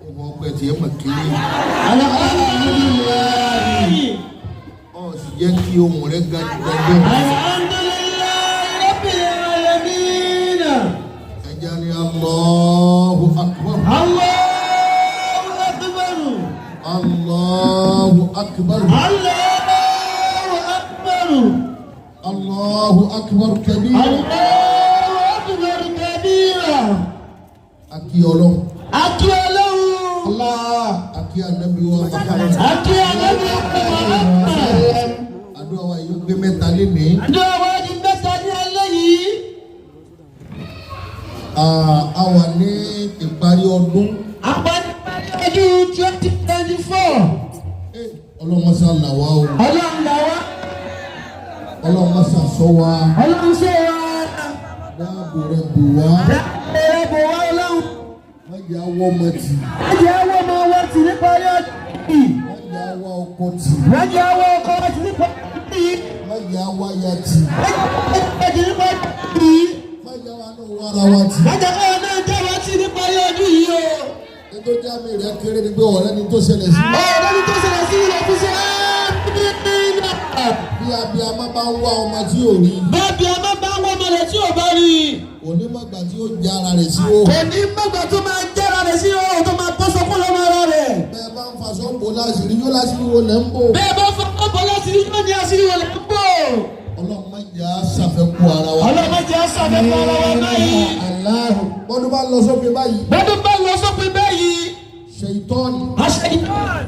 ọmọ ọgbẹ́ tí ẹ mọ̀ kiri. Alhamdulillahi. Ó sì jẹ́ kí ohun rẹ̀ ga gbẹgbẹ́. Alhamdulillahi Rabbil alamin. Ẹja ni Allahu Akbar. Allahu Akbar. Allahu Akbar. Allahu Akbar. Allahu Akbar kabira. Allahu Akbar kabira. Aki Ọlọ́run. Aki Ọlọ́run. Allah. Aki Ànábì wa Muhammad. Aki Ànábì wa Muhammad. Àdúrà wa yóò gbé mẹ́ta lénìí. Àdúrà wa di mẹ́ta ní alẹ́ yìí. A wà ní ìparí ọdún. Àpárí ọdún 2024. Ọlọ́mọṣà là wá o. Ọlọ́run là wá. Ọlọ́mọṣà ṣọ́ wa. Ọlọ́run ṣe wá. Dáàbò rẹ̀ bò wá. Dáàbò rẹ̀ bò wá Ọlọ́run. Má jẹ́ awọ́ ọmọ tì. Má jẹ́ awọ́ ọmọ wa tì níparí ọdún yìí. Má jẹ́ awọ́ ọkọ tì. Má jẹ́ awọ́ ọkọ wa tì níparí ọdún yìí. Má jẹ́ awọ́ aya tì. Má jẹ́ awọ́ ọkọ tì níparí ọdún yìí. Má jẹ́ wa náà wá ara wa tì. Má jẹ́ káwọn náà jẹ́ wa tì níparí ọdún yìí o. Ètò jáde rẹ̀ kéré ni pé ọ̀rẹ́ ni tó ṣẹlẹ̀ sí. Ọ̀rẹ́ ni tó ṣẹlẹ̀ sí ilẹ̀ fi ṣe Bí abiyamọ bá ń wá ọmọ tí ò rí. bẹ́ẹ̀bi ọmọ bá ń wọ́n ọmọ rẹ̀ tí ò bá rí. Onímọ̀gbà tí ó já ara rẹ̀ sí o. Kò ní mọ̀gbà tó máa jẹ́ra rẹ̀ sí ọ̀rọ̀ tó máa bọ́ sọ́kún lọ́mọ ara rẹ̀. Bẹ́ẹ̀ bá ń faṣọ bò láṣìírí yóò láṣìírí wo lẹ́ ń bò. Bẹ́ẹ̀ bá fọ́ ọ̀bọ̀ láti rí yóò ní àṣírí wọlé ń bò. Ọlọ́mọ ìjà ṣàfẹ́kù ara wa. Ọlọ́mọdé aṣàfẹ́ fún ara wa báyìí. Aláhù. Bọ́dún bá lọ sópin báyìí. Bọ́dún bá lọ sópin báyìí. Ṣèitọ́ọ̀nì. Àṣẹ ìtàn.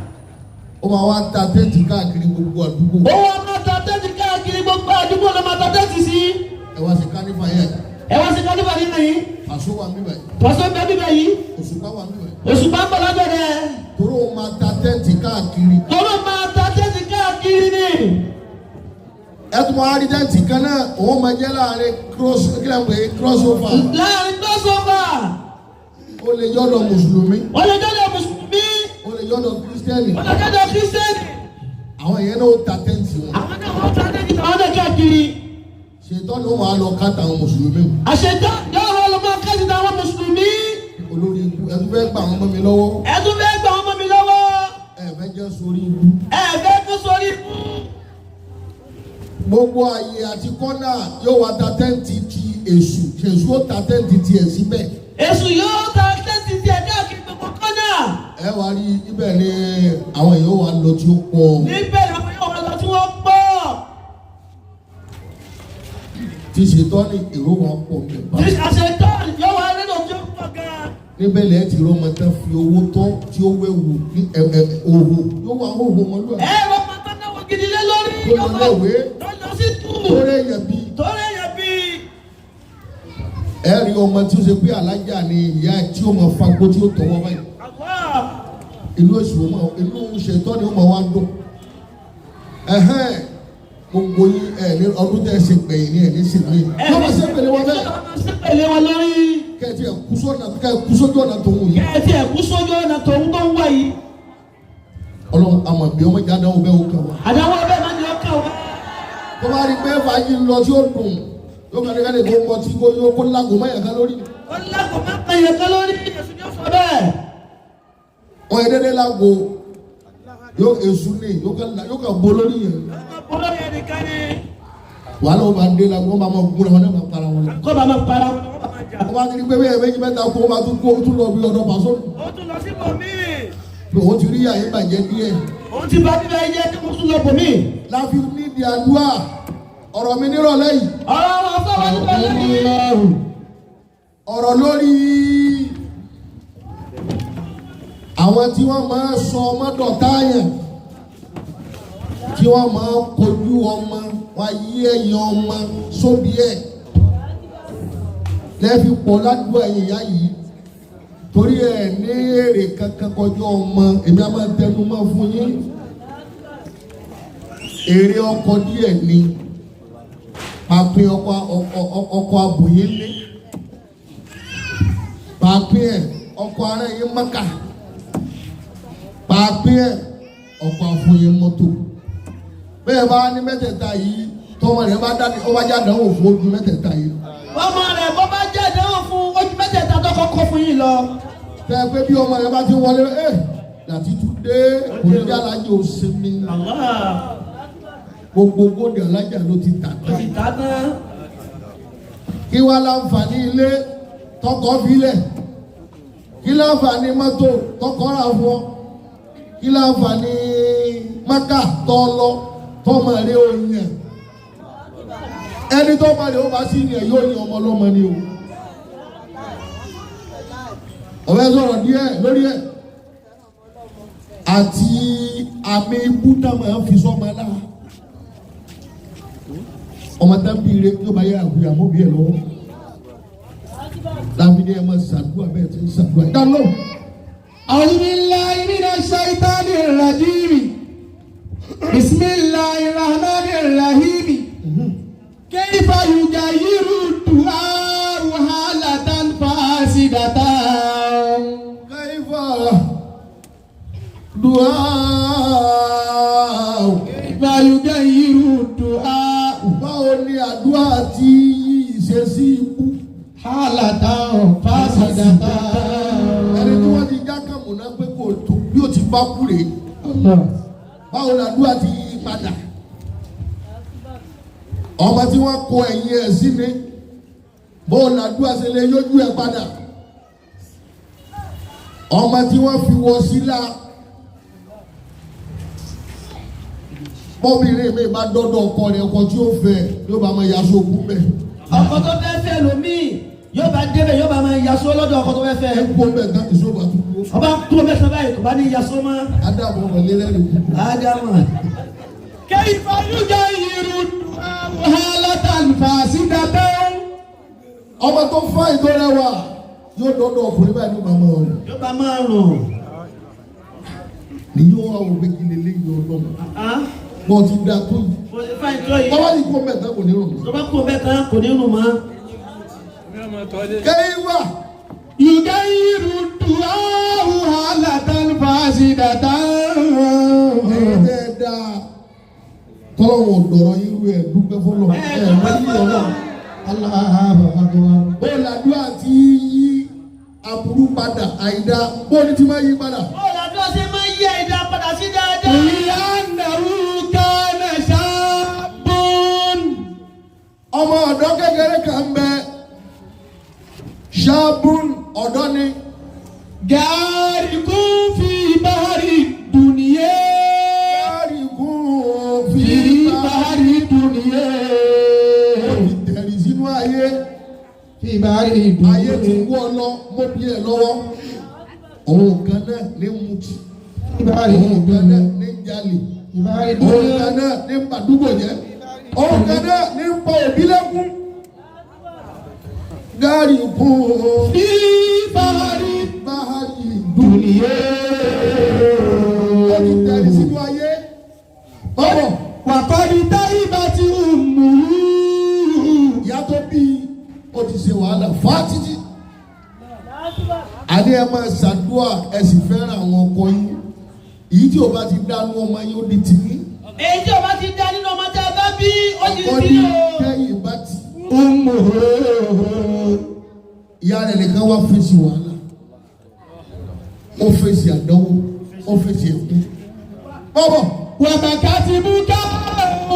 Ó máa wá ta tẹ́ǹtì káàkiri gbogbo àdúgbò. Ó wá máa ta tẹ́tì káàkiri gbogbo àdúgbò ló máa ta tẹ́tì sí. Ẹ wá sí kánífà yẹn. Ẹ wá sí kánífà nínú yìí. Pàṣọ wà mí báyìí. Pàṣẹ bẹ́ẹ̀ bíbẹ̀ yìí. Òṣùpá wà mí báyìí. Oṣù bá ń bọ̀ lágbẹ̀dẹ̀. Toró o máa ta tẹ́ǹtì káàkiri. Tọ́lọ́ máa ta tẹ́tì káàkiri ni. Ẹ tún máa rí tẹ́ǹtì kan náà, òun máa jẹ́ láàrin crossover. Láàrin crossover. Ó lè yọ̀dọ̀ Mùsùlùmí. Wọ́n lè jọ́dọ̀ Mùsùlùmí. Ó lè yọ̀dọ̀ Kírísítẹ́nì. Wọ́n lè jọ́dọ̀ Kírísítẹ́nì. Àwọn ìyẹn náà ó ta tẹ́ǹtì wọn. Àwọn náà wọ́n ta tẹ́tì àwọn náà káàkiri. Ṣèitọ́ọ̀nì ó máa lọ káta àwọn Mùsùlùmí. Àṣetán yóò rọ lọ́mọ kẹ́sì táwọn Mùsùlùmí. Olórí ikú ẹ tún fẹ́ gbà àwọn ọmọ mi lọ́wọ́. Ẹ tún fẹ́ gbà ọmọ mi lọ́wọ́. Ẹ fẹ́ jẹ́ sórí ikú. Ẹ fẹ́ kó sórí ikú. Gbogbo àyè àti kọ́nà yóò wá ta tẹ́ǹtì ti èṣù. Èṣù ó ta tẹ́ǹtì tiẹ̀ síbẹ̀. Èṣù yóò ta tẹ́tì tí ẹ káàkiri gbogbo kọ́nà. Ẹ wá rí ibẹ̀ ni àwọn èèyàn wà lọ tí ó pọ̀. Níbẹ̀ làwọn yóò wá lọ tí wọ́n pọ̀. Tí Ṣèitọ́ọ̀nì èrò wọn pọ̀ nípa. Àṣetán yóò wá nínú tí ó pọ̀ gan. Níbẹ̀ lẹ́yìn tí rọ́mọ tán fi owó tán tí ó wẹ̀wù ní òhò yóò wá òhò wọn lọ́wọ́. Ẹ wọ́n máa tán náwó gidi lé lórí. Tó lọ léèwé. Tó lọ sí tù. Torí èèyàn bíi. Torí èèyàn bí. Ẹ rí ọmọ tí ó ṣe pé alájà ni ìyá ẹ̀ tí ó máa fagbó tí ó tọwọ́ báyìí. Ìlú èṣù ìlú Ṣèitọ́ọ̀nì ó máa wá dùn. Gbogbo yín ní ọdún tẹ́ ẹ ṣe gbẹ̀yìn ní ẹ̀ní sí ní. Yóò máa ṣe pèlè wọn bẹ́ẹ̀. Ṣé pèlè wọn lórí. Kẹ́ẹ̀tì ẹ̀ kú sójú ọ̀nà tó wù yìí. Kẹ́ẹ̀tì ẹ̀ kú sójú ọ̀nà tòun tó ń wá yìí. Ọlọ́run àmọ̀ bí ọmọ ìjà àdáwọ̀ bẹ́ẹ̀ ó kàn wá. Àdáwọ̀ bẹ́ẹ̀ máa ń yọ kàn wá. Tó bá rí pé fàájì ń lọ tí ó dùn yóò kàn ní ká lè tó mọ tí yóò kó lágò mọ́yà kan lórí. Ó lágò má pa yẹn kan lórí. Èṣù ni ó sọ bẹ́ẹ̀. Wọ́n yẹ dédé lágò yóò èṣù ní yóò kàn bó lórí yẹn. Olórí ẹnìkan ni. Wàhálà ó máa dé lágò wọ́n máa gúnra wọn náà máa para wọn lọ. Kó bá máa para wọn. Wọ́n bá ti rí pé bẹ́ẹ̀ méjì mẹ́ta kó wọ́n bá tún kó tún lọ bí ọ̀dọ̀ pàṣọ. Ó tún lọ sí bòmíì. Pé òun ti rí àyè bàjẹ́ díẹ̀. Òun ti bá bíbá ẹyẹ tí mo tún lọ bòmíì. Láfi nídìí àdúrà ọ̀rọ̀ mi nírọ̀lẹ́ yìí. Ọ̀rọ̀ àwọn afọ́wọ́ nípa lórí. Ọ̀rọ̀ lórí àwọn tí wọ́n máa sọ ọmọ dọ̀táyàn, tí wọ́n máa kojú ọmọ wọn yí ẹ̀yìn ọmọ sóbì ẹ̀ lẹ́fi pọ̀ ládùúgbò ẹ̀yìn ìyá yìí torí ẹ̀ ní èrè kankan kọjú ọmọ èmi á máa tẹnu mọ́ fún yín èrè ọkọ díẹ̀ ni pàpín ọkọ abòyé lé pàpín ẹ̀ ọkọ ara yín mọ́kà pàpín ẹ̀ ọkọ àfọyín mọ́tò bẹ́ẹ̀ bá ní mẹ́tẹ̀ẹ̀ta yìí tọ́mọ rẹ̀ bá jáde ó bá jáde àwọn òfin ojú mẹ́tẹ̀ẹ̀ta yìí. Ọmọ rẹ̀ bọ́ bá jáde àwọn fún ojú mẹ́tẹ̀ẹ̀ta tó kọ́kọ́ fún yín lọ. tẹ́ pé bí ọmọ rẹ bá ti wọlé láti tún dé onídìí alájẹ òsínmi gbogbo góòdì alájà ló ti tà tán. Kí wá láǹfààní ilé tọkọ filẹ̀, kí láǹfààní mọ́tò tọkọ rà fún ọ, kí láǹfààní mọ́kà tọ́ lọ tọ́mọ rẹ ò yàn. Ẹni tọ́mọ rẹ ó bá sí yàn yóò yan ọmọ ọlọ́mọ ni o. Ọ̀fẹ́ sọ̀rọ̀ díẹ̀ lórí ẹ̀ àti àmì ibú tá máa ń fi sọ́mọ náà. Ọmọ tá ń bí ire kí ó bá yẹ àwùjọ àmóbi ẹ̀ lọ́wọ́. Láfi ní ẹ máa ṣàdúrà bẹ́ẹ̀ tí ń ṣàdúrà. Dáná. A'udhu billahi minash shaitanir rajim. Bismillahir rahmanir rahim. Kayfa yughayyiru du'a'u halatan fasidatan. Kayfa du'a'u. Kayfa yughayyiru du'a'u. Báwo ni àdúrà tí ìṣesí ikú? Halatan fasidatan. Ẹni tí wọ́n ti já kàmùnà pé kò tó bí ó ti bá kú rèé. Báwo ni àdúrà ti yí padà? Ọmọ tí wọ́n kọ ẹ̀yìn ẹ̀ sí ni báwo ni àdúrà ṣe lè yójú ẹ̀ padà? Ọmọ tí wọ́n fi wọ sílá bọ́bìnrin mi bá dọ́dọ̀ ọkọ rẹ̀ ọkọ tí ó fẹ́ yóò bá máa yaṣọ òkú bẹ́ẹ̀. Ọkọ tó fẹ́ fẹ́ lómi yóò bá débẹ̀ yóò bá máa yaṣọ lọ́dọ̀ ọkọ tó fẹ́ fẹ́. Ẹ kó bẹ́ẹ̀ ká ìṣòro àtúntò. Ọba tó mẹ́sàn-án báyìí kò bá ní yaṣọ mọ́. Ádámù ọmọ lélẹ́rìí kú. Ádámù. Kayfa yughayyiru du'a'u halatan fasidatan. Ọmọ tó fá ìtọ́ rẹwà yóò dọ́dọ̀ ọkùnrin báyìí ní màmá rẹ̀. Yóò bá máa rùn. Ní yóò wá òwe kí lè léyìn ọlọ́mọ. Wọ́n ti da tó yìí. Bọ́lá ní kó mẹ́ta kò ní rùn. Tó bá kó mẹ́ta kò ní rùn mọ́. Kayfa yughayyiru du'a'u halatan fasidatan. ẹ̀ẹ́dẹ́ẹ̀dá tọ́lọ́wọ̀ ọ̀dọ̀rọ̀ irú ẹ̀ dúpẹ́ fọlọ́ ẹ̀ lẹ́yìn ọlọ́ Allahu akbar. ó làdúrà tí yí aburú padà àìdá bó ní ti máa yí padà. Ó làdúrà sí máa yí àìdá padà sí dáadáa. Ìyáàdàrú kana shabun. Ọmọ ọ̀dọ́ kékeré kan bẹ ṣáàbùn ọ̀dọ́ ni. Gharikun fi bahari dunya. Gharikun fi bahari dunya. Ó ti tẹ̀rì sínú ayé. Fi bahari dunya. Ayé ti wọ́ lọ mọ́ bí ẹ lọ́wọ́. Òun kan náà ní mutí. Òun kan náà ní jalè. Òun kan náà ní pàdúgbò jẹ́. Òun kan náà ní pa òbí lẹ́kún. Gharikun fi bahari dunya. Ó ti tẹ̀rì sínú ayé. Bọ́bọ̀. Wàkọ́ni táyìbá ti mú. Ìyá tó bí ó ti ṣe wàhálà fá títí. Adé ẹ máa ṣàdúrà ẹ sì fẹ́ràn àwọn ọkọ yín. Èyí tí o bá ti dánú ọmọ yín ó di tìyí. Èyí tí o bá ti dá nínú ọmọ tí a bá bí ó ti Ọkọ bí ní o. kẹ́yìn bá ti. Ìyá rẹ̀ nìkan wá fèsì wàhálà. Ó fèsì àdánwò. Ó fèsì ẹ̀kún. Bọ́bọ̀. Wàbàkà ti mú ká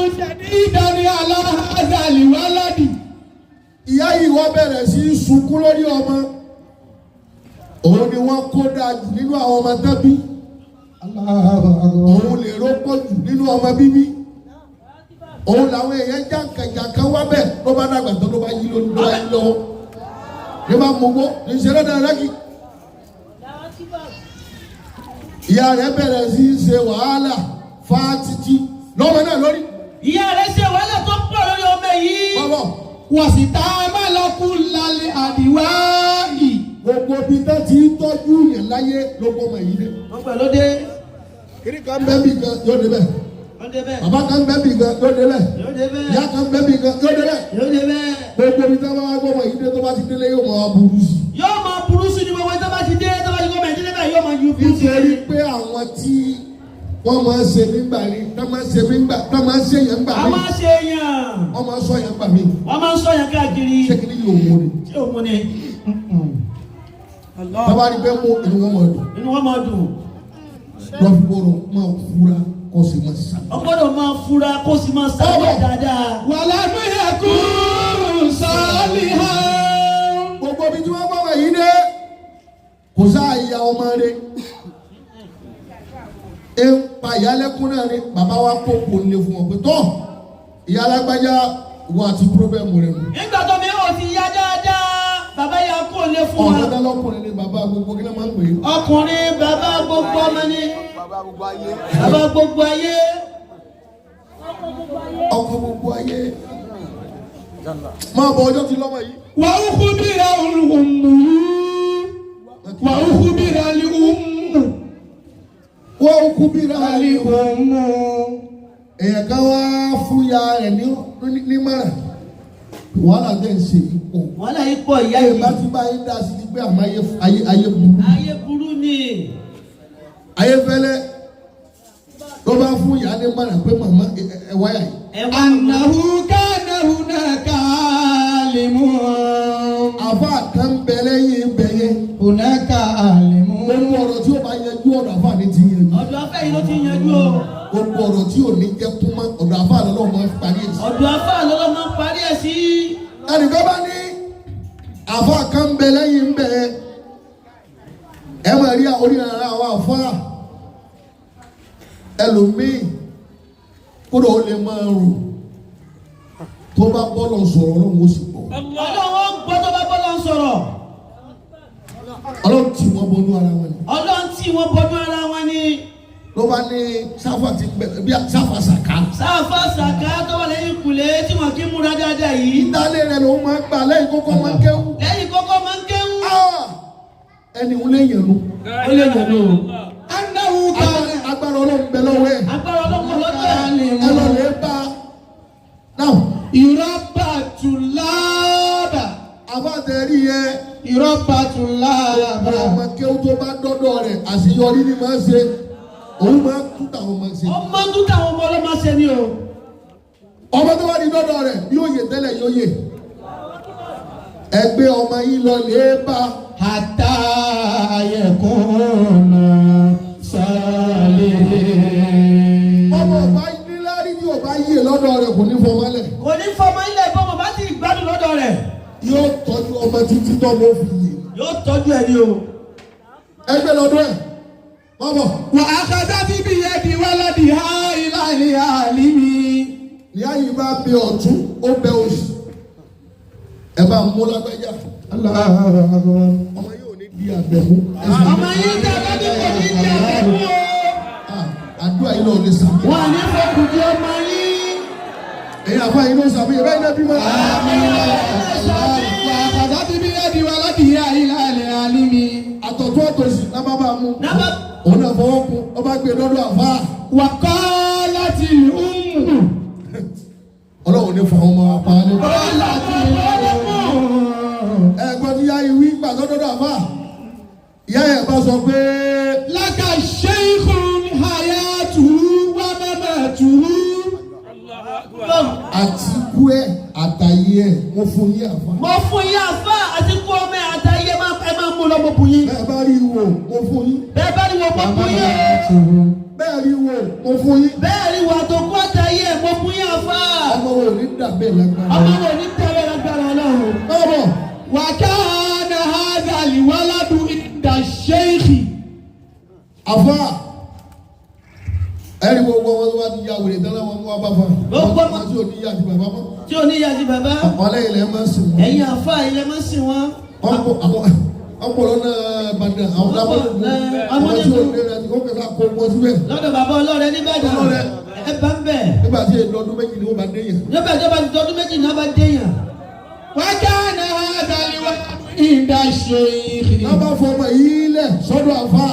òṣèlú ìdarí aláhàzàlì wáládì. Ìyá yìí wọ́n bẹ̀rẹ̀ sí í sunkún lórí ọmọ. Òun ni wọ́n kó dáa jù nínú àwọn ọmọ tẹ́bí. Òun lè rọ́pọ̀ jù nínú ọmọ bíbí. Òun làwọn èèyàn jàǹkàjàǹkà wá bẹ́ẹ̀ ló bá dàgbà tó ló bá yí lórí ló bá yí lọ́wọ́. Ní bá mú owó ní ìṣeré náà rẹ́gì. Ìyá rẹ̀ bẹ̀rẹ̀ sí í ṣe wàhálà fá títí lọ́mọ náà lórí. Ìyá rẹ̀ ṣe wàhálà tó pọ̀ lórí ọmọ yìí. Bọ́bọ̀. Wọ́n sì tá a máa lọ kú lálẹ́ àdìwá yìí. Gbogbo ibi tó ti ń tọ́jú yẹn láyé ló gbọ́ ọmọ yìí dé. Wọ́n pẹ̀ lóde. Kiri kan bẹ́ẹ̀ bí gan yóò débẹ̀. Yóò débẹ̀. Bàbá kan bẹ́ẹ̀ bí gan yóò débẹ̀. Yóò débẹ̀. Ìyá kan bẹ́ẹ̀ bí gan yóò débẹ̀. Yóò débẹ̀. Gbogbo ibi tó bá wá gbọ́ ọmọ yìí dé tó bá ti délé yóò máa burú sí. Yóò máa burú sí ni gbogbo ìjọba bá ti dé tó bá ti gbọ́ bẹ̀rẹ̀ délé bẹ́ẹ̀ yóò máa yú burú sí. Nítorí pé àwọn tí wọ́n máa ń ṣe nígbà rí tó máa ń ṣe nígbà tó máa ń ṣe yẹn gbà A mí. máa ṣe yàn. Wọ́n máa ń sọ yẹn gbà mí. Wọ́n máa ń sọ yàn káàkiri. Ṣé kí ni yóò mú ni? Ṣé o mú ni? bàbá rí bẹ́ẹ̀ mú inú wọn máa dùn. inú wọn máa dùn. lọ́fíìbọ̀rọ̀ máa fura kó sì máa sá. ọgbọ́dọ̀ máa fura kó sì máa sáré dáadáa. wàlá mi yẹ kú sálí ha. gbogbo ibi tí wọ́n bá wà yìí dé kò sáà ìyá ọmọ rẹ̀ e ń pa ìyálẹ́kùn náà ni bàbá wa kó kò lè fún ọ pé tọ́ ìyá alágbájá wọ àti pírọ́bẹ̀mù rẹ̀ mu. nígbà tó mi ò ti yá dáadáa bàbá yà kó lè fún wa. ọ̀dọ́dá lọ́kùnrin ni bàbá gbogbo kí ló máa ń pè é. ọkùnrin bàbá gbogbo ọmọ ni. bàbá gbogbo ayé. bàbá gbogbo ayé. ọkọ gbogbo ayé. máa bọ ọjọ́ ti lọ́mọ yìí. wà á kú bíra olùwòmù. wà á kú bíra olùwòmù. wà á kú bíra olùwòmù. èèyàn kan wá fún ya rẹ̀ ní mara wàhálà tẹ̀ ń ṣe ipò. wàhálà yìí pọ̀ ìyá yìí. yìí. bá ti bá yín dá sí ti pé àmọ́ ayé burú. ayé burú ni. ayé fẹ́lẹ́ ló bá fún ìyá ní mara pé màmá ẹ wáyà yìí. Annahu kana hunaka alimun. àfa kan bẹ lẹ́yìn bẹ yẹn. Hunaka alimun. gbogbo ọ̀rọ̀ tí ó bá yanjú ọ̀dọ̀ àfa ni ti yanjú. ọ̀dọ̀ afẹ́ yìí ló ti yanjú o. gbogbo ọ̀rọ̀ tí ò ní jẹ́ kúmọ́ ọ̀dọ̀ àfa lọ́wọ́ máa ń parí ẹ̀ sí. ọ̀dọ̀ afẹ́ lọ́lọ́ máa ń parí ẹ̀ sí. ẹnìkan bá ní àfa kan bẹ lẹ́yìn bẹ ẹ máa rí oníranra àwọn àfa ẹlòmíì kódà ó lè máa rò tó bá bọ́lọ̀ sọ̀rọ̀ ọlọ́run ó sì bọ̀. ọlọ́run gbọ́ tó bá bọ́lọ̀ sọ̀rọ̀. ọlọ́run tí wọ́n bọ́nú ara wọn ni. ọlọ́run tí wọ́n bọ́nú ara wọn ni. ló bá ní sáfà ti bẹ̀rẹ̀ bí sáfà sàká. sáfà sàká tó wà lẹ́yìn kùlé tí wọ́n kí múra dáadáa yìí. ìdálé rẹ̀ ló máa ń gbà lẹ́yìn kókó máa ń kéwú. lẹ́yìn kókó máa ń kéwú. ẹni wọn lè yẹn nu. ó lè yẹn nu. Annahu kana. agbára ọlọ́run bẹ lọ́wọ́ ẹ̀. agbára ọlọ́run lọ́jọ́ ẹ̀. ẹ lọ lè bá a. náà. Ìrọ́bàtúláàbà. àbátẹ̀rí yẹ. Ìrọ́bàtúláàbà. ọmọ kéwú tó bá dọ́dọ̀ rẹ̀ àṣeyọrí ni máa ń ṣe òun máa ń tún táwọn máa ń ṣe. ọmọ tún táwọn ọmọ ọlọ́mọ ṣe ni o. ọmọ tó bá di dọ́dọ̀ rẹ̀ yóò yè tẹ́lẹ̀ yóò yè. ẹgbẹ́ ọmọ yìí lọ lè bá a. Hatta yakuna salihin. ọmọ ọba níláàrí ni ọba yìí lọ́dọ̀ rẹ̀ kò ní fọmọ́lẹ̀. kò ní fọmọ ilẹ̀ bọ́mọ bá ti gbádùn lọ́dọ̀ rẹ̀. yóò tọ́jú ọmọ títí tọ́ ló fi yè. yóò tọ́jú ẹ̀ ní o. ẹgbẹ́ lọ́dọ̀ ẹ̀ bọ́bọ̀. Wa akhadhati biyadi waladiha ila al-alimi. ìyá yìí bá bẹ ọ̀tún ó bẹ òsì ẹ bá mú lágbájá. ọmọ yóò ní di àbẹ̀mú. ọmọ yìí tẹ ẹ bí kò ní di àbẹ̀mú o. àdúrà yìí náà lè sàmì. wọn à ní fọkùn di ọmọ yìí. èyí àfa yìí ló sàmì yìí bẹ́ẹ̀ ní ẹbí mọ́. Wa akhadhati biyadi waladiha ila al-alimi. àtọ̀tún àtòsí lábá bá mú. Lábá. òun náà fọwọ́ kun ọba gbé lọ́dọ̀ àfa. Wa qalatil ummu. ọlọ́run ní fọwọ́ mọ́ apá ní. Qalatil ummu. ẹ̀gbọ́n ti yá ìwí gbàgbọ́ lọ́dọ̀ àfa. ìyá yẹn bá sọ pé. Laka shaykhun hayatuhu wa mamatuhu. àti kú ẹ àtàyè ẹ wọ́n fún yín àfa. mo fún yín àfa àti kú ọmọ ẹ àtàyè ẹ máa mú lọ mo bù yín. bẹ́ẹ̀ bá rí wo mo fún yín. bẹ́ẹ̀ bá ní wo mo bù yín. bẹ́ẹ̀ rí wo mo fún yín. bẹ́ẹ̀ ni wà tó kú àtàyè ẹ mo bù yín àfa. ọmọ wo ní dàbẹ́ lágbára. ọmọ wo ní tẹ́lẹ̀ lágbára ọlọ́run. bọ́bọ̀ Wa kana hadha al-waladu inda shaykhi. àfa ẹ̀rí gbogbo wọn tó bá ti ya wèrè tẹ́lẹ̀ wọn mú wa bá fa. Gbogbo wọn. tí ò ní yá àti bàbá mọ́. tí ò ní ìyá sí bàbá. ọ̀lẹ́ ilẹ̀ máa ń sìn wọ́n. ẹ̀yin àfa ilẹ̀ máa ń sìn wọ́n. ọpọlọ náà bàdàn àwọn lábọ́dọ̀ ọmọ tí ò ní rẹ̀ kó kẹta kó wọ́n síbẹ̀. lọ́dọ̀ bàbá ọlọ́rẹ̀ nìbàdàn. Ọlọ́rẹ̀. ẹ bá ń bẹ̀. nígbà tí èdè ọdún méjì ni wọ́n bá dé yẹn. nígbà tí ó bá ti tọdún méjì náà bá déyàn. Wa kana hadha al-waladu inda shaykhi. wọ́n bá fọ ọmọ yìí lẹ̀ sọ́dọ̀ àfa.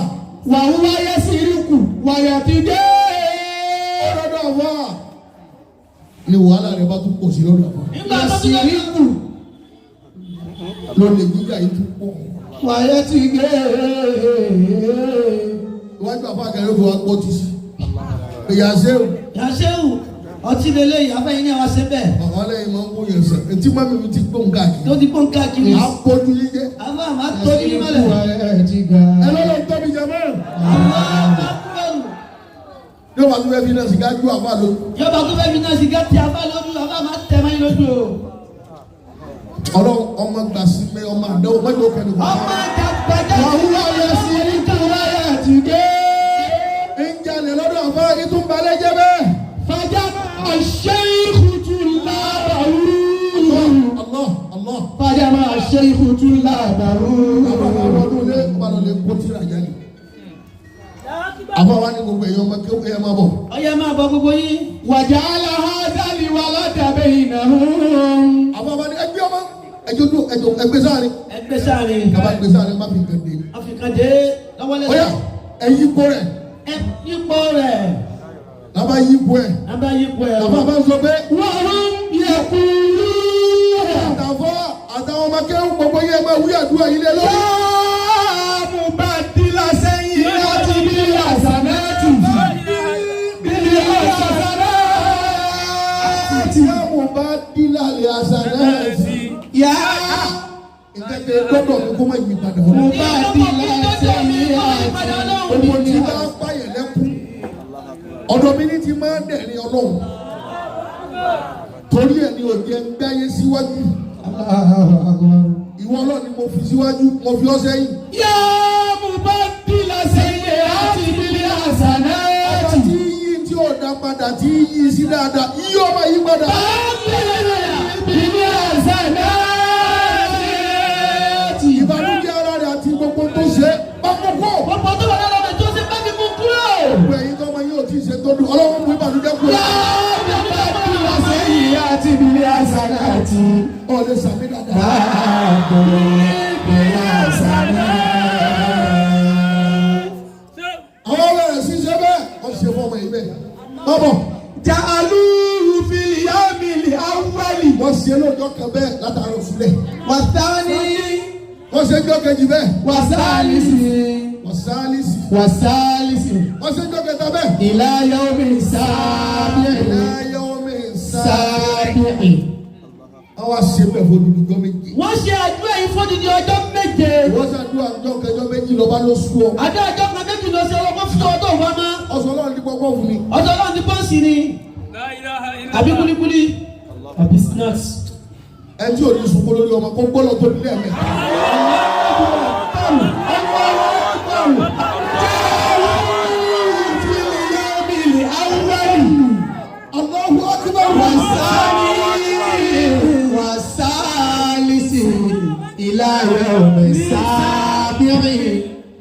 Wa huwa yasriqu wa yatija. lọ́dọ̀ àfa ni wàhálà rẹ̀ bá tún pọ̀ sí lọ́dọ̀ àfa. nígbà tó tún lọ́dọ̀. Yasriqu lónìí jíjà yìí tún pọ̀. wa yatija. iwájú àfa àgàrí kò wá gbọ́ ti sí. ìyá sẹ́wù yàṣẹ́wù ọtí lélẹ́yìí afẹ́yìn ní àwọn ṣe bẹ́ẹ̀. àwọn lẹ́yìn máa ń wó yẹn sẹ etí mọ́mí mi ti gbóhùn káàkiri. tó ti gbóhùn káàkiri. a bójú yín jẹ. àwọn àmà tóbi ní mọ́lẹ̀. ẹ lọ́dọ̀ ń tóbi jẹ mọ́. yóò bá tún fẹ́ fi náà sìgá ju àbá lójú. yóò bá tún fẹ́ fi náà sìgá ti àbá lójú àbá máa tẹ̀ mọ́ yín lójú o. ọlọ́run ọmọ gbà sí mi ọmọ àdáwò mọ́jọ́ kẹ́ni kò. ọmọ àgbàjá wàhùwà yẹ sí ìtura yẹ ti dé. ń jalè lọ́dọ̀ àbá ìtúbalẹ̀ jẹ bẹ́ẹ̀. fàjà الشيخ طلابه Allah Allah. فجمع الشيخ طلابه àbá wa ní gbogbo èèyàn ọmọ kí ó kéèyàn máa bọ̀. ọyẹ máa bọ̀ gbogbo yín. وجعل هذا الولد بينهم. àbá wa ní ẹgbẹ́ ọmọ ẹjọ́ ẹgbẹ́ sáàrin. ẹgbẹ́ sáàrin. kaba ẹgbẹ́ sáàrin má fi nǹkan dé. àfikàn dé lọ́wọ́lẹ́sẹ̀. ọ̀yà ẹ̀yí ipò rẹ̀. ipò rẹ̀. lábá yí ipò ẹ̀. lábá yí ipò ẹ̀. lábá bá ń sọ pé. وهم يقولون. àtàwọn ọmọ kẹ́hìn gbogbo yẹn máa wí àdúrà yìí lé lórí. مبدل سيئات بالحسنات mo bá dílà lè àṣà náà sí. يا ìkẹ́kẹ́ gbọ́dọ̀ mi kó má yí padà wọ́n. مبدل سيئات. owó tí bá pààyàn lẹ́kún. ọ̀dọ̀ mi ní ti máa ń dẹ̀rin ọlọ́run. torí ẹ̀ ni òjò ń gbáyé síwájú. ìwọ ọlọ́run ni mo fi síwájú mo fi ọ́ sẹ́yìn. يا مبدل سيئات بالحسنات. tí yí tí ò dá padà tí yí sí dáadáa yí ọmọ yí padà. بالحسنات. ìbànújẹ́ ara rẹ̀ àti gbogbo tó ṣe pápákọ̀. gbogbo tó wà lára rẹ̀ tó ṣe bá mi mú kúrò. gbogbo ẹ̀yin tó ọmọ yóò tí ì ṣe tó dùn ọlọ́run mú ìbànújẹ́ kúrò. يا مبدل سيئات بالحسنات. ọ̀lẹ́ sàmì dáadáa. àwọn bẹ̀rẹ̀ sí ṣe bẹ́ẹ̀ wọ́n ṣe fún ọmọ yìí bẹ́ẹ̀. bọ́bọ̀ جعلوه في اليوم الأول wọ́n ṣe lóòjọ́ kan bẹ́ẹ̀ látara òṣùlẹ̀. والثاني wọ́n ṣe jọ́ kejì bẹ́ẹ̀. والثالث wọ́n sáálísì. والثالث wọ́n ṣe jọ́ kẹta bẹ́ẹ̀. إلى يوم السابع. láyé omi sáà. سابع. àwọn àṣẹ bẹ́ẹ̀ fún olùdókòwò méjì. wọ́n ṣe àdúrà yìí fún odidi ọjọ́ méje. wọ́n ṣàdúrà ọjọ́ kẹjọ méjì lọ́ba ló sùn ọ́. àdúrà ọjọ́ kan méjì lọ sí ọwọ́ fún ọdún òwò ọmọ. ọ̀sán ọlọ́run ní gbọ́gbọ́ fún mi. ọjọ́ náà ti bọ́ọ̀sì ni. àbí kulikuli. àbí snacks. ẹ tí ò ní sunkún lórí ọmọ kó gbọ́dọ̀ tó nílé ẹ̀mẹ́. Allahu akbar. والثالث إلى يوم السابع.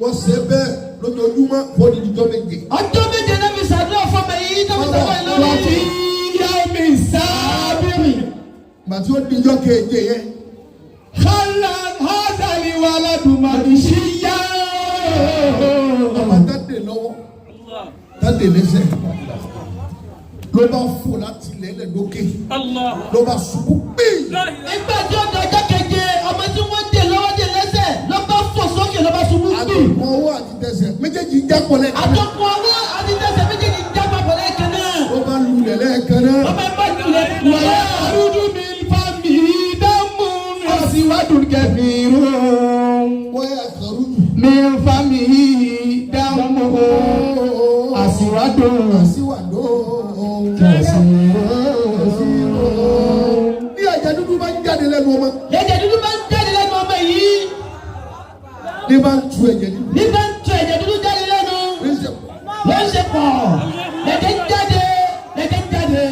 wọ́n ṣe bẹ́ẹ̀ lójoojúmọ́ fún odidi ọjọ́ méje. ọjọ́ méje náà fi ṣàdúrà fún ọmọ yìí tó fi sọ́kọ̀ ìlú وفي rẹ̀. يوم السابع gbàtí ó di ọjọ́ keje yẹn. خلى هذا الولد مغشيا. ọmọ tàdé lọ́wọ́ tàdé lẹ́sẹ̀ ló bá fò láti lẹ́lẹ̀ lókè ló bá ṣubú pé. nígbà tí ó di ọjọ́ keje ọmọ tí wọ́n dè lọ́wọ́ dè lẹ́sẹ̀ ló bá fò sókè ló bá ṣubú gbì. àtọkùn ọwọ́ àti tẹsẹ̀ méjèèjì ń jápọ̀ lẹ́ẹ̀kan náà. àtọkùn ọwọ́ àti tẹsẹ̀ méjèèjì já papọ̀ lẹ́ẹ̀kan náà. ló bá lulẹ̀ lẹ́ẹ̀kan náà. ọmọ ẹgbẹ́ ìlú ويخرج من فمه دم أسود كثير. wọ́n yà kàrú jù. من فمه دم أسود síwájú. كثير. bí ẹ̀jẹ̀ dúdú bá ń jáde lẹ́nu ọmọ. ẹ̀jẹ̀ dúdú bá ń jáde lẹ́nu ọmọ yìí. ní bá ń tu ẹ̀jẹ̀ dúdú. ní bá ń tu ẹ̀jẹ̀ dúdú jáde lẹ́nu. ní ṣe wọ́n ṣe pọ̀ lẹ́jẹ̀ ń jáde lẹ́jẹ̀ ń jáde.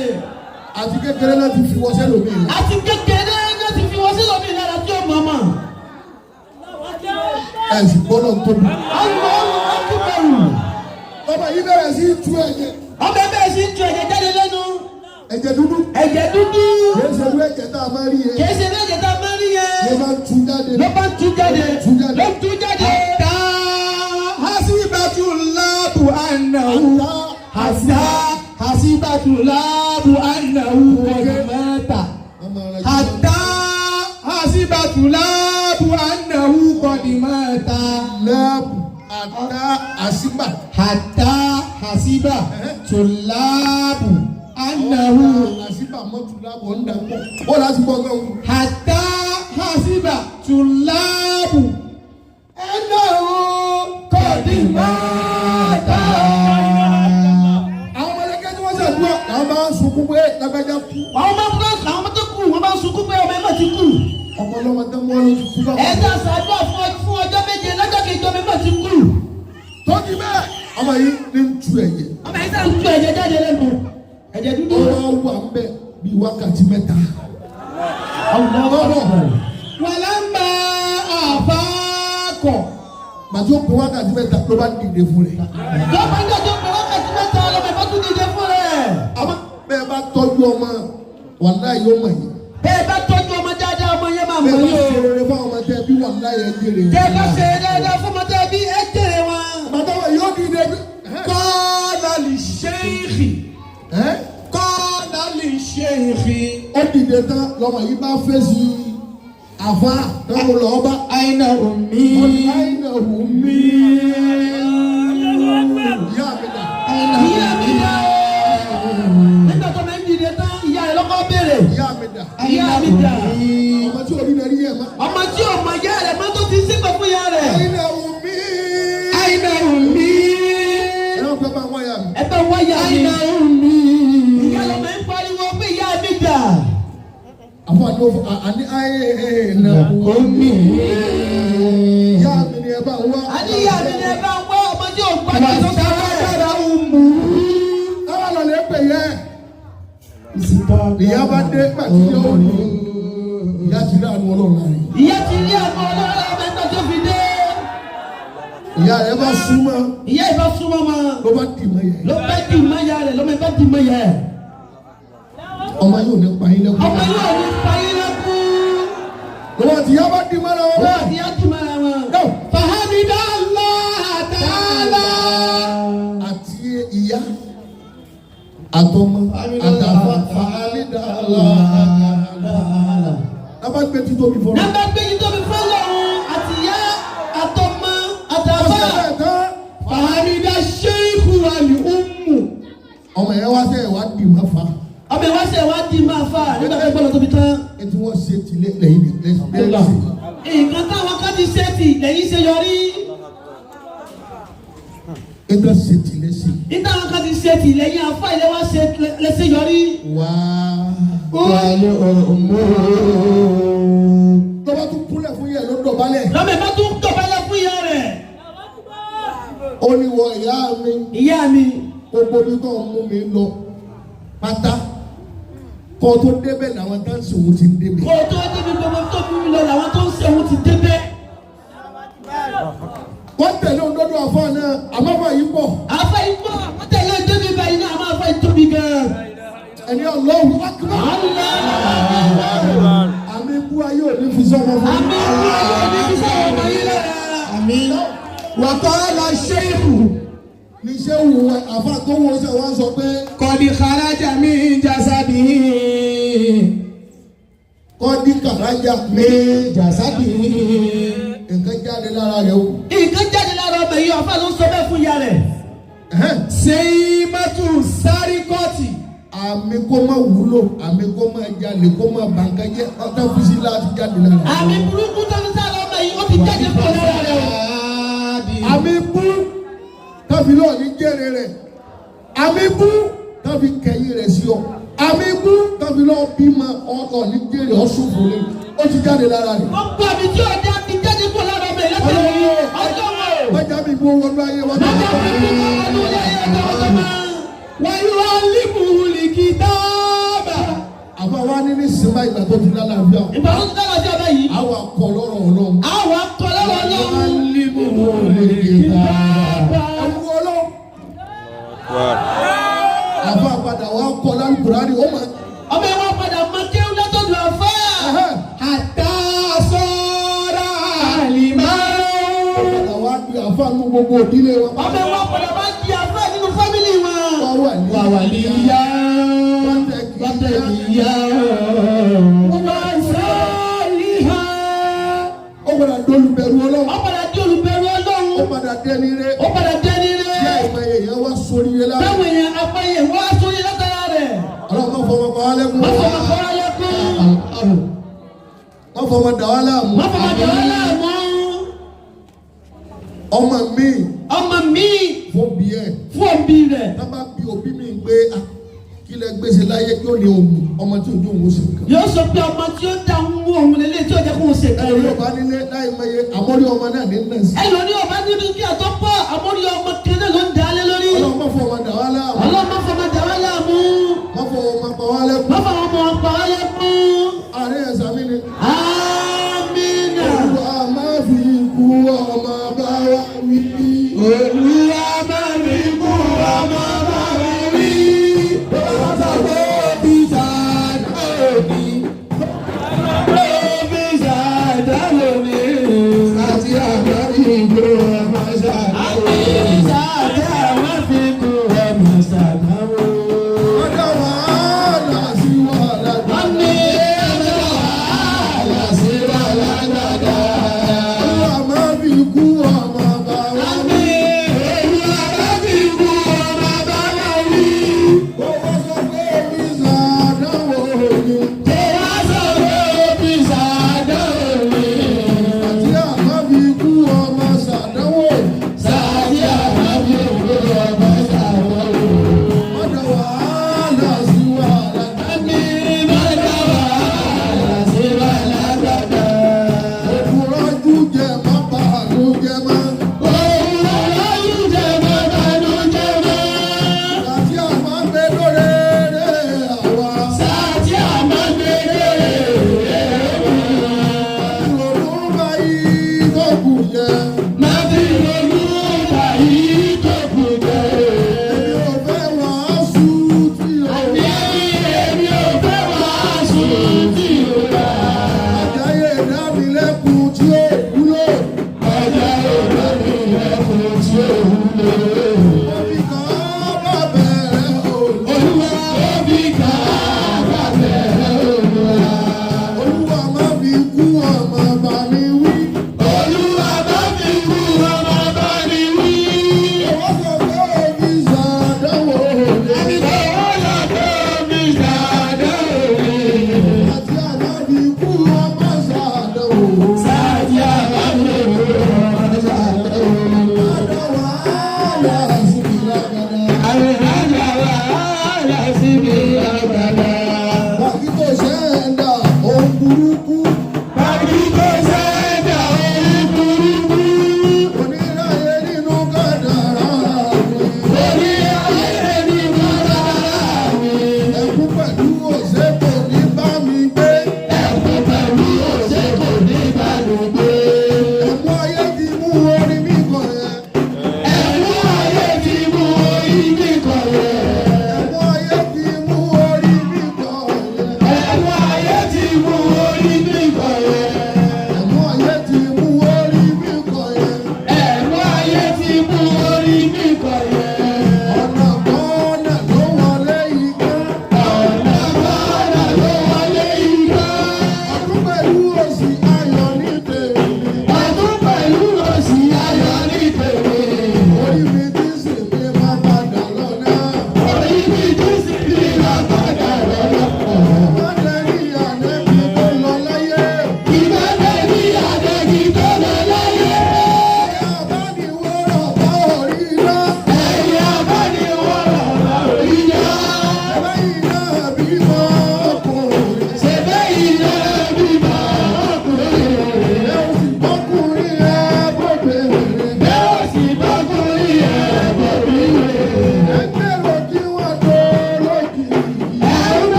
àti kékeré náà ti fi wọ́sẹ́ lómi rẹ̀. àti kékeré náà ti fi wọ́n sí lómi lára tí ó mọ̀ mọ̀. ẹ̀sìn gbọ́dọ̀ tóbi. àwọn akíbarù. ọmọ yìí bẹ̀rẹ̀ sí tu ẹ̀jẹ̀. ọmọ bẹ́ẹ̀ sì ń tu ẹ̀jẹ̀ jáde lẹ́nu. ẹ̀jẹ̀ dúdú. ẹ̀jẹ̀ dúdú. kìí ṣe irú ẹ̀jẹ̀ tá a máa rí yẹn. kìí ṣe ní ẹ̀jẹ̀ tá a máa rí yẹn. ní bá ń tu jáde. ló bá ń tu jáde. Tu jáde. ló ń tu jáde. حسبت اللاب أنه حسبت اللاب أنه قد مات. ọmọ rẹ̀ حتى حسبت اللاب أنه قد مات. láàbù àtà àṣìbà. حتى حسب طلاب Anahu. Àṣìbà mọ́tò lábọ̀ ń dàpọ̀. Ó láti gbọ́ gan. Hatta hasiba tulabu. Anahu kodimata. Àwọn ọmọdé tí wọ́n ṣàdúrà làwọn bá ń sunkún pé lágbájá kú. Àwọn tó kù wọ́n bá ń sunkún pé ọmọ ẹ̀ máa ti kú. Ọmọlọ́mọ tó mọ́ ló ti kú bá wọn. Ẹ̀dá ṣàdúrà fún ọjọ́ méje lọ́jọ́ kejì ọmọ ẹ̀ máa ti kú. Tó ti bẹ́ẹ̀ ọmọ yìí ní ń tu ẹ̀jẹ̀. Ọmọ yìí sáà ń tu ẹ̀jẹ̀ jáde lẹ́nu. Ẹ̀jẹ̀ dúdú. Ó wà ń bẹ̀ bí wákàtí mẹ́ta. Wàlámbà àfáàkọ̀. Màtí ó pé wákàtí mẹ́ta ló bá dìde fún rẹ̀. Lọ́pàá ní ọjọ́ pé wákàtí mẹ́ta ọlọ́mọ ẹ̀ bá tún dìde fún rẹ̀. Àmọ́ bẹ́ẹ̀ bá tọ́jú ọmọ wàláhì yóò mọ̀ yìí. Bẹ́ẹ̀ bá tọ́jú ọmọ dáadáa ọmọ yẹn máa mọ̀ Bẹ́ẹ̀ bá yóò. ṣe rere fún ọmọ tẹ́ bí wàláhì ẹ̀ jèrè. Bẹ́ẹ̀ bá ṣe dáadáa fún ọmọ dábí ẹ̀ jèrè wọn. Bàbá wa yóò dìde. Qala li sheikhi. Qala li sheikhi. Ó dìde tán lọ́mọ yìí bá fèsì àfa táwọn lọ́ọ́ bá. Aina ummi. Aina ummi. Ìyá mi dà. Ìyá mi dà. Nígbà tó máa ń dìde tán ìyá ẹ̀ lọ́kọ́ béèrè. Ìyá mi dà. Ìyá mi dà. Ọmọ tí orí náà rí yẹn má. Ọmọ tí ò mọ ìyá rẹ̀ mọ́ tó ti sípò fún ìyá rẹ̀. Aina ummi. Aina ummi. Ẹ̀rọ pẹ́ bá wọ́n yà mí. Ẹ bá wá yà mí. Aina ummi. Ìyá lọ́mọ ń pariwo pé ìyá mi dà. Àwọn àní aina Ummi. Ìyá mi ni ẹ bá wá. Àní ìyá mi ni ẹ bá wá ọmọ tí ò gbàgbé tó sọ rẹ̀. Wàtàwàdàrà ummu. Táwọn lọ lè pè yẹ. Ìyá bá dé pàtí yóò ní. Ìyá ti rí àánú Ọlọ́run láàrin. Ìyá ti rí àmọ́ ọlọ́run ọmọ ẹgbẹ́ tó fi dé. Ìyá rẹ̀ bá súnmọ́. Ìyá ìbá súnmọ́ ma. Ló bá dì mọ́ yẹ. Ló bẹ́ dì mọ́ ìyá rẹ̀ lọ́mọ ẹgbẹ́ dì mọ́ ìyá ẹ̀. Ọmọ yóò ní pa yín lẹ́kùn. Ọmọ yóò ní payé lẹ́kún. Lọ́wọ́ tí ìyá bá dì mọ́ lọ́wọ́ Wọ́n bẹ́ẹ̀. àti ìyá dì mọ́ ara wọn. Fahamida Allah ta'ala. Àti ìyá àtọmọ àtàfà fàálídà Allah. Lábá gbé títóbi fọlọ́. Nàbà gbé yìí tóbi fọlọ́run àti ìyá àtọmọ àtàfà. Ọ̀sẹ̀ bẹ́ẹ̀ tán. Fahamida sheikhu wal ummu. Ọmọ yẹn wá sẹ́yìn wá dì mọ́ fa. Ọmọ ìwá ṣe wá di máa fà nígbà tó gbọ́dọ̀ tóbi tán. Etí wọ́n ṣe tìlé lẹ́yìn lẹ́sìn. Nǹkan táwọn kan ti ṣe tì lẹ́yìn ṣe yọrí. Etí wọ́n ṣe tìlé sí. Nígbà wọn kan ti ṣe tì lẹ́yìn afá ilé wa ṣe lẹ́sẹ̀ yọrí. Wal ummu. Lọ́wọ́ tún kúnlẹ̀ fún yẹ̀ ló dọ̀bálẹ̀. Lọ́mọ ìbá tún dọ̀bálẹ̀ fún ìyá rẹ̀. Ó ní wọ ìyá mi. Ìyá mi. Gbogbo bí tó ń mú mi lọ pátá. Kọ́ tó débẹ̀ làwọn tá ń sè wọ́n ti débẹ̀. Kò tó débi gbogbo tó bí mi lọ làwọn tó ń ṣe òun ti débẹ̀. Wọ́n tẹ̀lé òdodo àfọ náà àmọ́fà yìí pọ̀. Àfẹ́ ikú wọ́n tẹ̀lé débi báyìí náà àmọ́ àfẹ́ tóbi gan. Ẹni Allahu Akbar. Àmì ikú ayé ò ní fi sọ́mọ fún mi. Àmì ikú ayé ò ní fi sọ́mọ ọmọ yìí lára. Àmín. Wa qala sheikhu. Ní iṣẹ́ wù wọ́n àfa tó wọ́n ṣe wọ́n sọ pé. Qad kharaja min jasadihi. Kọ́dí kàrájà Min jasadihi. nǹkan jáde lára rẹ̀ o. Nǹkan jáde lára ọmọ yìí àfẹ́ ló ń sọ bẹ́ẹ̀ fún ìyá rẹ̀. Seymatu sarikoti. Àmì kó má wúlò, àmì kó má jalè, kó má bàǹkà jẹ́ ọ̀tá fúsí láti jáde lára. Àmì burúkú tó ń sára ọmọ yìí ó ti jáde fún lára rẹ̀ o. Àmì bú tàbí lọ́ọ̀ ní jẹ́rẹ̀ rẹ̀. Àmì bú tàbí kẹ̀yìn rẹ̀ sí ọ. Àmì bú tàbí lọ́ọ̀ bímọ ọkọ̀ ní jẹ́rẹ̀ ọ̀ṣùfò ni ó ti jáde lára rẹ̀. Gbogbo àmì tí ọjà ti jáde fún lára ọmọ yìí lọ́sẹ̀ yìí. Ọjọ́ wo? Bájá mi bú wọnú ayé wa. Bájá mi bú wọnú ayé wa. Wa yu'allimuhu al-kitaba. Àbá wa ní sinmi ìgbà tó ti lálàáfíà. Ìgbà tó ti lálàáfíà bẹ́ẹ̀ yìí. Àwa kọ lọ́rọ̀ Ọlọ́run. Àwa kọ lọ́rọ̀ Ọlọ́run. Yu'allimuhu al-kitaba. Ẹ̀wù Ọlọ́run. Àbá padà wá kọ lálùkùránì ó mọ̀. Ọmọ ìwà padà mọ kéwù látọ̀dọ̀ àfá. Hatta sara aliman. Padà wá di àfa nínú gbogbo òdílé wọn. Ọmọ ìwà padà bá di àfá nínú fámìlì wọn. Wọ́n wà ní Wàwàlíyá. Wàtẹ̀kìyá. Wọ́n sọ́ọ́lìhà. Ó padà dolùbẹ̀rù Ọlọ́run. Ó padà di olùbẹ̀rù Ọlọ́run. Ó padà dẹni rẹ̀. Ó padà dẹni rẹ̀. Bí àìmọ̀ èèyàn wá sórí rẹ̀ lára. Báwo yẹn apáyé wọ́n á sórí látara rẹ̀. fọmọ dà wá láàmú. Má fọmọ dà wá láàmú. Ọmọ mi. Ọmọ mi. Fún bí ẹ. Fún òbí rẹ̀. Tá bá bí òbí mi gbé kí lẹ gbèsè láyé kí ó ní òun ọmọ tí ojú òun ṣe kàn. Yóò sọ pé ọmọ tí ó dá ń mú òun lélẹ̀ tí ó jẹ́ kó o ṣe kàn. Ẹ̀rọ yóò bá nílé láì mẹ́yẹ àmọ́rí ọmọ náà ní nẹ́ẹ̀sì. Ẹ̀rọ ní ọba ní dúkìá tó pọ̀ àmọ́